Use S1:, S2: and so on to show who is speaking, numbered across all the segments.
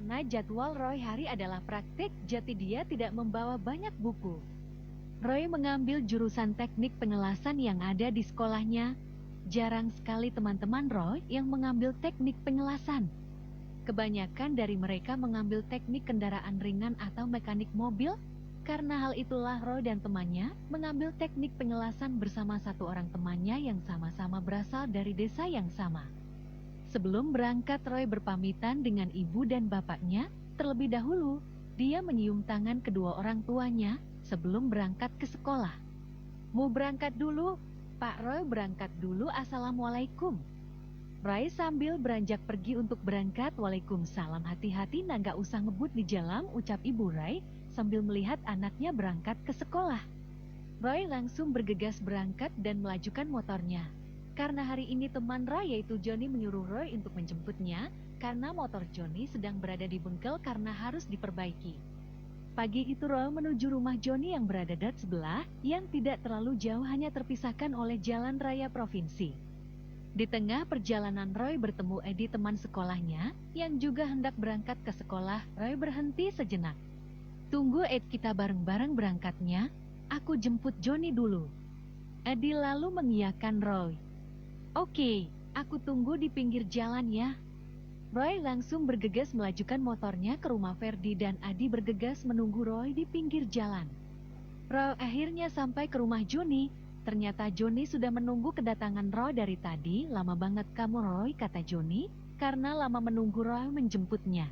S1: karena jadwal Roy hari adalah praktik, jadi dia tidak membawa banyak buku. Roy mengambil jurusan teknik pengelasan yang ada di sekolahnya. Jarang sekali teman-teman Roy yang mengambil teknik pengelasan. Kebanyakan dari mereka mengambil teknik kendaraan ringan atau mekanik mobil. Karena hal itulah Roy dan temannya mengambil teknik pengelasan bersama satu orang temannya yang sama-sama berasal dari desa yang sama. Sebelum berangkat, Roy berpamitan dengan ibu dan bapaknya. Terlebih dahulu, dia menyium tangan kedua orang tuanya sebelum berangkat ke sekolah. Mau berangkat dulu? Pak Roy berangkat dulu, assalamualaikum. Roy sambil beranjak pergi untuk berangkat. Waalaikumsalam, hati-hati nak gak usah ngebut di jalan, ucap ibu Roy sambil melihat anaknya berangkat ke sekolah. Roy langsung bergegas berangkat dan melajukan motornya. Karena hari ini teman Roy yaitu Johnny menyuruh Roy untuk menjemputnya, karena motor Johnny sedang berada di bengkel karena harus diperbaiki. Pagi itu Roy menuju rumah Johnny yang berada di sebelah, yang tidak terlalu jauh, hanya terpisahkan oleh jalan raya provinsi. Di tengah perjalanan Roy bertemu Eddie, teman sekolahnya, yang juga hendak berangkat ke sekolah. Roy berhenti sejenak. Tunggu Ed, kita bareng-bareng berangkatnya, aku jemput Johnny dulu. Eddie lalu mengiyakan Roy. Oke, aku tunggu di pinggir jalan ya. Roy langsung bergegas melajukan motornya ke rumah Ferdi dan Adi bergegas menunggu Roy di pinggir jalan. Roy akhirnya sampai ke rumah Johnny. Ternyata Johnny sudah menunggu kedatangan Roy dari tadi. Lama banget kamu Roy, kata Johnny, karena lama menunggu Roy menjemputnya.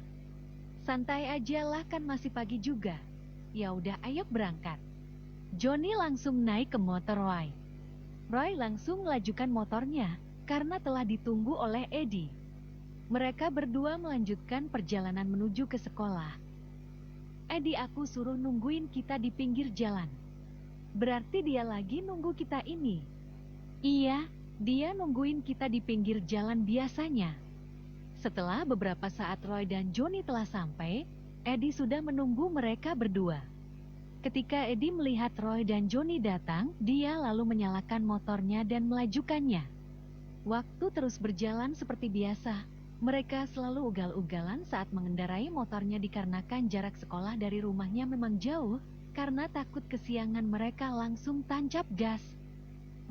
S1: Santai aja lah, kan masih pagi juga. Ya udah, ayo berangkat. Johnny langsung naik ke motor Roy. Roy langsung melajukan motornya karena telah ditunggu oleh Eddie. Mereka berdua melanjutkan perjalanan menuju ke sekolah. Eddie, aku suruh nungguin kita di pinggir jalan. Berarti dia lagi nunggu kita ini. Iya, dia nungguin kita di pinggir jalan biasanya. Setelah beberapa saat Roy dan Johnny telah sampai, Eddie sudah menunggu mereka berdua. Ketika Eddie melihat Roy dan Johnny datang, dia lalu menyalakan motornya dan melajukannya. Waktu terus berjalan seperti biasa. Mereka selalu ugal-ugalan saat mengendarai motornya dikarenakan jarak sekolah dari rumahnya memang jauh. Karena takut kesiangan, mereka langsung tancap gas.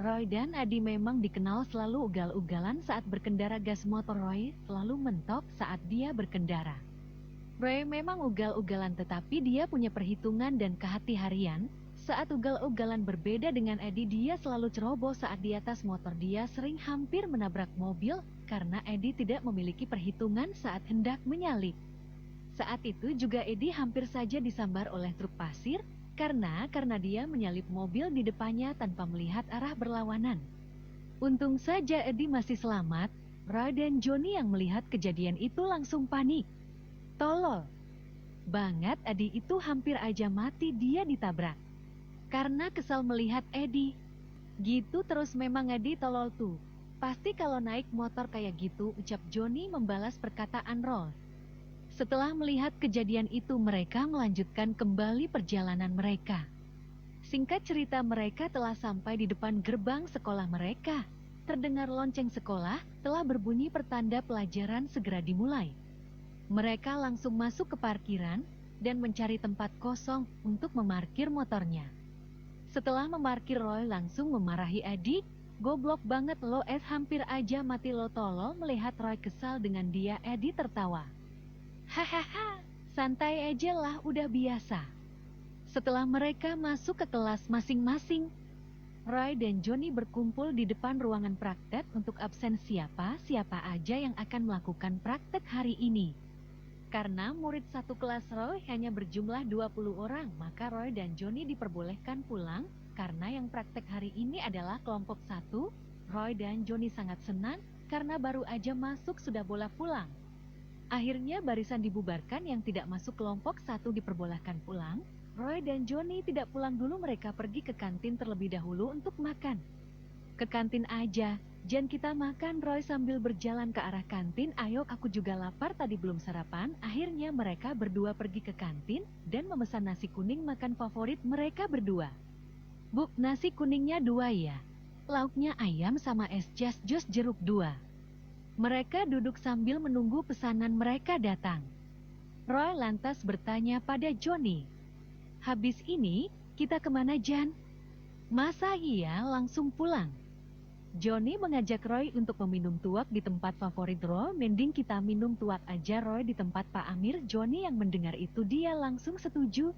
S1: Roy dan Adi memang dikenal selalu ugal-ugalan saat berkendara. Gas motor Roy selalu mentok saat dia berkendara. Roy memang ugal-ugalan, tetapi dia punya perhitungan dan kehati-harian. Saat ugal-ugalan berbeda dengan Eddie, dia selalu ceroboh saat di atas motor. Dia sering hampir menabrak mobil karena Eddie tidak memiliki perhitungan saat hendak menyalip. Saat itu juga Eddie hampir saja disambar oleh truk pasir karena dia menyalip mobil di depannya tanpa melihat arah berlawanan. Untung saja Eddie masih selamat. Roy dan Johnny yang melihat kejadian itu langsung panik. Tolol banget, Eddie itu hampir aja mati dia ditabrak. Karena kesal melihat Eddie. Gitu terus, memang Eddie tolol tuh. Pasti kalau naik motor kayak gitu, ucap Johnny membalas perkataan Roy. Setelah melihat kejadian itu, mereka melanjutkan kembali perjalanan mereka. Singkat cerita, mereka telah sampai di depan gerbang sekolah mereka. Terdengar lonceng sekolah, telah berbunyi pertanda pelajaran segera dimulai. Mereka langsung masuk ke parkiran dan mencari tempat kosong untuk memarkir motornya. Setelah memarkir, Roy langsung memarahi Eddie. Goblok banget lo, hampir aja mati lo, tolol. Melihat Roy kesal dengan dia, Eddie tertawa. Hahaha, santai aja lah, udah biasa. Setelah mereka masuk ke kelas masing-masing, Roy dan Johnny berkumpul di depan ruangan praktek untuk absen siapa aja yang akan melakukan praktek hari ini. Karena murid satu kelas Roy hanya berjumlah 20 orang, maka Roy dan Johnny diperbolehkan pulang. Karena yang praktek hari ini adalah kelompok 1, Roy dan Johnny sangat senang karena baru aja masuk sudah boleh pulang. Akhirnya barisan dibubarkan, yang tidak masuk kelompok 1 diperbolehkan pulang. Roy dan Johnny tidak pulang dulu, mereka pergi ke kantin terlebih dahulu untuk makan. Ke kantin aja, Jan, kita makan. Roy sambil berjalan ke arah kantin. Ayo, aku juga lapar, tadi belum sarapan. Akhirnya mereka berdua pergi ke kantin dan memesan nasi kuning, makan favorit mereka berdua. Bu, nasi kuningnya 2 ya. Lauknya ayam sama es jus jeruk 2. Mereka duduk sambil menunggu pesanan mereka datang. Roy lantas bertanya pada Johnny. Habis ini, kita kemana, Jan? Masa iya langsung pulang? Johnny mengajak Roy untuk meminum tuak di tempat favorit Roy. Mending kita minum tuak aja, Roy, di tempat Pak Amir. Johnny yang mendengar itu dia langsung setuju.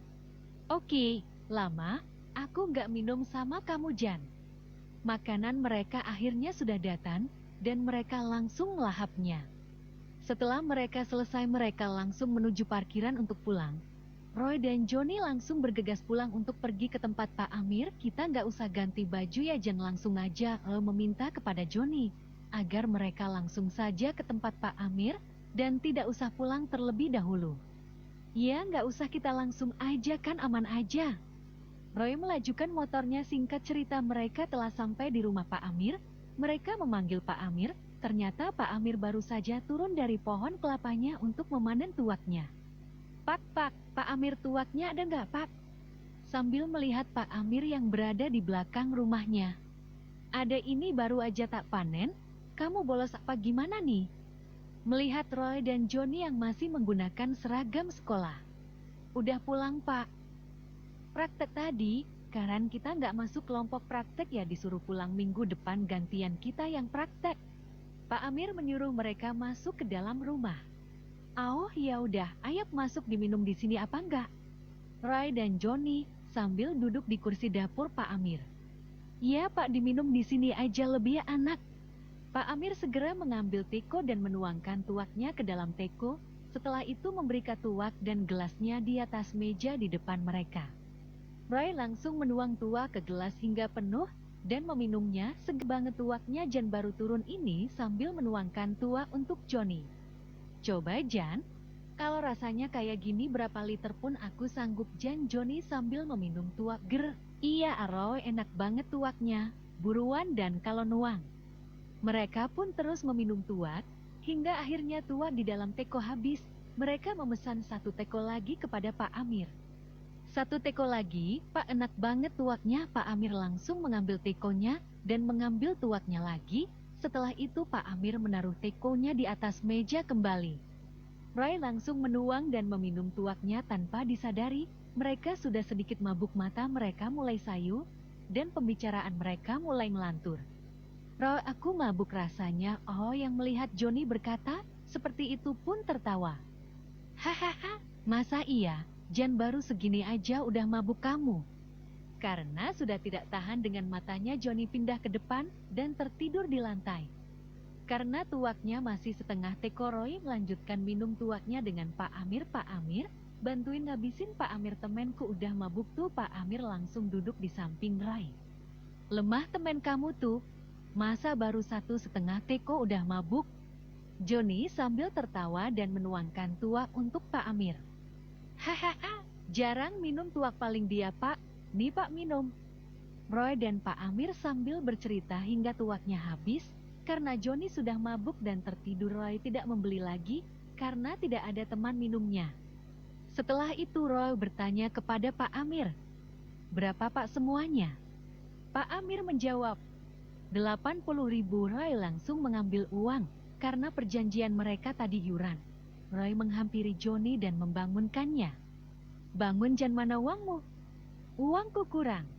S1: Oke, lama, aku nggak minum sama kamu, Jan. Makanan mereka akhirnya sudah datang, dan mereka langsung melahapnya. Setelah mereka selesai, mereka langsung menuju parkiran untuk pulang. Roy dan Johnny langsung bergegas pulang untuk pergi ke tempat Pak Amir. Kita nggak usah ganti baju ya, Jan, langsung aja. Roy meminta kepada Johnny agar mereka langsung saja ke tempat Pak Amir dan tidak usah pulang terlebih dahulu. Ya, nggak usah, kita langsung aja kan, aman aja. Roy melajukan motornya. Singkat cerita, mereka telah sampai di rumah Pak Amir. Mereka memanggil Pak Amir. Ternyata Pak Amir baru saja turun dari pohon kelapanya untuk memanen tuaknya. Pak, Pak Amir, tuaknya ada nggak, Pak? Sambil melihat Pak Amir yang berada di belakang rumahnya. Ada, ini baru aja tak panen. Kamu bolos apa gimana nih? Melihat Roy dan Johnny yang masih menggunakan seragam sekolah. Udah pulang, Pak. Praktek tadi, karena kita nggak masuk kelompok praktek ya, disuruh pulang minggu depan, gantian kita yang praktek. Pak Amir menyuruh mereka masuk ke dalam rumah. Oh ya udah, ayo masuk, diminum di sini apa enggak? Roy dan Johnny sambil duduk di kursi dapur Pak Amir. Iya Pak, diminum di sini aja, lebih enak. Pak Amir segera mengambil teko dan menuangkan tuaknya ke dalam teko. Setelah itu memberikan tuak dan gelasnya di atas meja di depan mereka. Roy langsung menuang tuak ke gelas hingga penuh dan meminumnya. Seger banget tuaknya. Jan baru turun ini sambil menuangkan tuak untuk Johnny. Coba, Jan, kalau rasanya kayak gini berapa liter pun aku sanggup, Jan. Johnny sambil meminum tuak. Iya Roy, enak banget tuaknya. Buruan dan kalau nuang. Mereka pun terus meminum tuak, hingga akhirnya tuak di dalam teko habis. Mereka memesan 1 teko lagi kepada Pak Amir. 1 teko lagi, Pak, enak banget tuaknya. Pak Amir langsung mengambil tekonya dan mengambil tuaknya lagi. Setelah itu Pak Amir menaruh tekonya di atas meja kembali. Roy langsung menuang dan meminum tuaknya tanpa disadari. Mereka sudah sedikit mabuk, mata mereka mulai sayu, dan pembicaraan mereka mulai melantur. Roy, aku mabuk rasanya. Oh, yang melihat Johnny berkata, seperti itu pun tertawa. Hahaha, masa iya? Jan baru segini aja udah mabuk kamu. Karena sudah tidak tahan dengan matanya, Johnny pindah ke depan dan tertidur di lantai. Karena tuaknya masih setengah teko, Roy melanjutkan minum tuaknya dengan Pak Amir. Pak Amir, bantuin ngabisin, Pak Amir, temenku udah mabuk tuh. Pak Amir langsung duduk di samping Roy. Lemah temen kamu tuh. Masa baru 1,5 teko udah mabuk? Johnny sambil tertawa dan menuangkan tuak untuk Pak Amir. Hahaha, jarang minum tuak paling dia, Pak. Nih Pak, minum. Roy dan Pak Amir sambil bercerita hingga tuaknya habis. Karena Johnny sudah mabuk dan tertidur, Roy tidak membeli lagi karena tidak ada teman minumnya. Setelah itu Roy bertanya kepada Pak Amir, berapa Pak semuanya? Pak Amir menjawab, 80.000. Roy langsung mengambil uang karena perjanjian mereka tadi yuran. Roy menghampiri Johnny dan membangunkannya. Bangun, Jan, mana uangmu? Uangku kurang.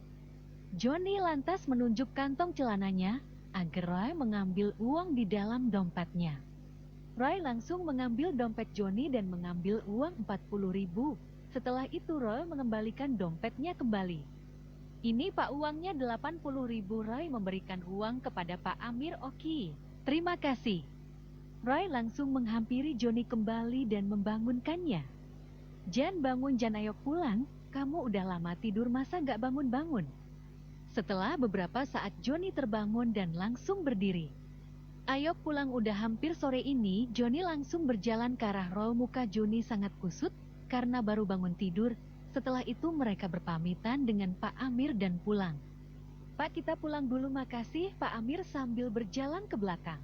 S1: Johnny lantas menunjuk kantong celananya agar Roy mengambil uang di dalam dompetnya. Roy langsung mengambil dompet Johnny dan mengambil uang 40.000. Setelah itu Roy mengembalikan dompetnya kembali. Ini Pak, uangnya 80.000. Roy memberikan uang kepada Pak Amir. Oke, terima kasih. Roy langsung menghampiri Johnny kembali dan membangunkannya. Jan, bangun Jan, ayo pulang. Kamu udah lama tidur, masa gak bangun-bangun? Setelah beberapa saat Johnny terbangun dan langsung berdiri. Ayo pulang, udah hampir sore ini. Johnny langsung berjalan ke arah Roy. Muka Johnny sangat kusut karena baru bangun tidur. Setelah itu mereka berpamitan dengan Pak Amir dan pulang. Pak, kita pulang dulu, makasih. Pak Amir sambil berjalan ke belakang.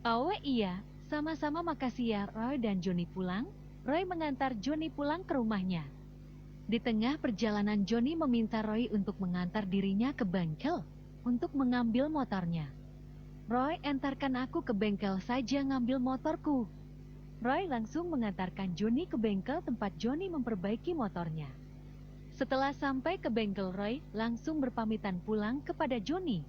S1: Oh iya, sama-sama, makasih ya. Roy dan Johnny pulang. Roy mengantar Johnny pulang ke rumahnya. Di tengah perjalanan Johnny meminta Roy untuk mengantar dirinya ke bengkel untuk mengambil motornya. Roy, entarkan aku ke bengkel saja ngambil motorku. Roy langsung mengantarkan Johnny ke bengkel tempat Johnny memperbaiki motornya. Setelah sampai ke bengkel, Roy langsung berpamitan pulang kepada Johnny.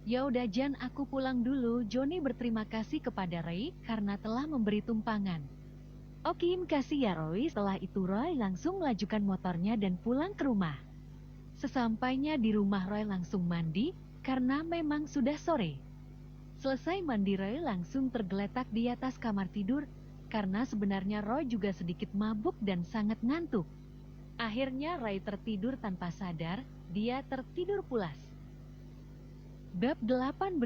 S1: "Ya udah Jan, aku pulang dulu." Johnny berterima kasih kepada Roy karena telah memberi tumpangan. "Oke, makasih ya Roy." Setelah itu Roy langsung melajukan motornya dan pulang ke rumah. Sesampainya di rumah, Roy langsung mandi karena memang sudah sore. Selesai mandi, Roy langsung tergeletak di atas kamar tidur karena sebenarnya Roy juga sedikit mabuk dan sangat ngantuk. Akhirnya Roy tertidur tanpa sadar, dia tertidur pulas. Bab 8